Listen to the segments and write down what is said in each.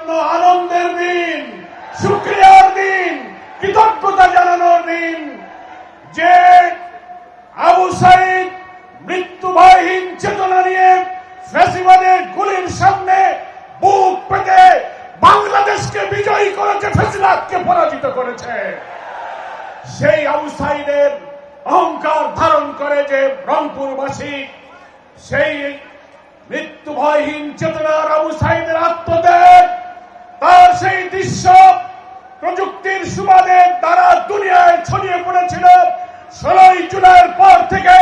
জন্য আনন্দের দিন, শুকরিয়ার দিন, কৃতজ্ঞতা জানানোর দিন যে আবু সাইদ মৃত্যু ভয়হীন চেতনা নিয়ে ফ্যাসিবাদের গুলির সামনে বুক পেতে বাংলাদেশকে বিজয়ী করেছে, ফ্যাসিবাদকে পরাজিত করেছে। সেই আবু সাইদের অহংকার ধারণ করে যে রংপুরবাসী, সেই মৃত্যু ভয়হীন চেতনার আবু সাইদের আত্মত্যাগ, তার সেই দৃশ্য প্রযুক্তির সুবাদে দ্বারা দুনিয়ায় ছড়িয়ে পড়েছিল। 16 জুলাইয়ের পর থেকে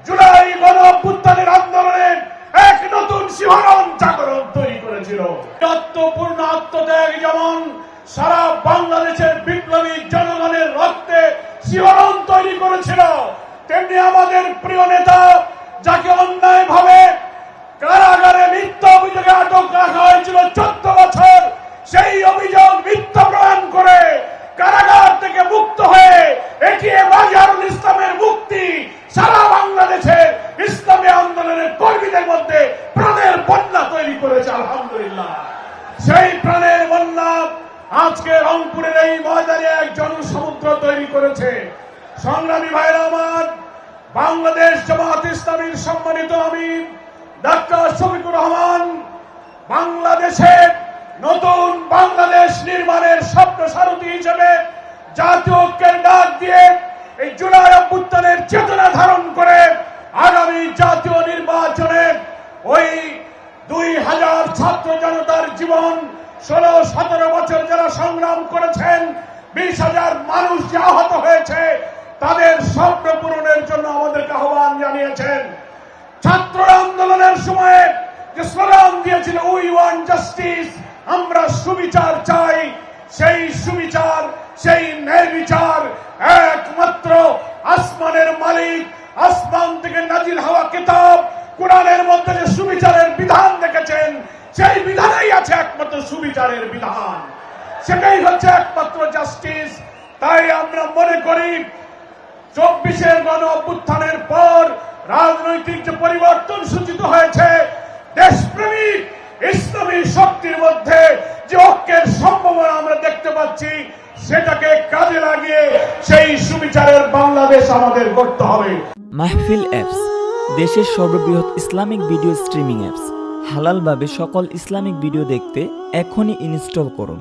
জুলাই গণ অভ্যুত্থানের আন্দোলনের এক নতুন শিহরণ জাগরণ তৈরি করেছিল। তত্ত্বপূর্ণ আত্মত্যাগ যেমন সারা বাংলাদেশের বিপ্লবী জনগণের রক্তে শিহরণ তৈরি করেছিল, তেমনি আমাদের প্রিয় নেতা, যাকে অন্যায়ভাবে কারাগারে মিথ্যা অভিযোগে আটক রাখা হয়েছিল 14 বছর, সেই অভিযোগ মিথ্যা প্রমাণ করে কারাগার থেকে মুক্ত হয়ে এটিএম আজহারুল ইসলামের মুক্তি সারা বাংলাদেশের ইসলামী আন্দোলনের কর্মীদের মধ্যে প্রাণের বন্যা তৈরি করেছে। আলহামদুলিল্লাহ, সেই প্রাণের বন্যা আজকে রংপুরের এই ময়দানে এক জনসমুদ্র তৈরি করেছে। সংগ্রামী ভাইরা আমার, বাংলাদেশ জামাত ইসলামীর সম্মানিত আমির ডাক্তার শফিকুর রহমান বাংলাদেশের নতুন বাংলাদেশ নির্মাণের স্বপ্ন সারথী হিসেবে জাতীয় ঐক্যের ডাক দিয়ে এই জুলাই অভ্যুত্থানের চেতনা ধারণ করে আগামী জাতীয় নির্বাচনে ওই 2000 ছাত্র জনতার জীবন, 16-17 বছর যারা সংগ্রাম করেছেন, 20,000 মানুষ যে আহত হয়েছে, তাদের স্বপ্ন পূরণের জন্য আমাদেরকে আহ্বান জানিয়েছেন। ছাত্র আন্দোলনের সময়ে যে স্লোগান দিয়েছিল, উই ওয়ান্ট জাস্টিস, আমরা সুবিচার চাই, সেই সুবিচার, সেই ন্যায় বিচার একমাত্র আসমানের মালিক, আসমান থেকে নাজিল হওয়া কিতাব কোরআনের মধ্যে যে সুবিচারের বিধান দেখেছেন, সেই বিধানেই আছে একমাত্র সুবিচারের বিধান, সেটাই হচ্ছে একমাত্র জাস্টিস। তাই আমরা মনে করি 24-এর গণ অভ্যুত্থানের পর রাজনৈতিক যে পরিবর্তন সূচিত হয়েছে, দেশপ্রেমিক ইসলামী শক্তির মধ্যে যে ঐক্যের সম্ভাবনা আমরা দেখতে পাচ্ছি, সেটাকে কাজে লাগিয়ে সেই সুবিচারের বাংলাদেশ আমাদের গড়তে হবে। মাহফিল অ্যাপস, দেশের সর্ববৃহৎ ইসলামিক ভিডিও স্ট্রিমিং অ্যাপস। হালালভাবে সকল ইসলামিক ভিডিও দেখতে এখনই ইনস্টল করুন।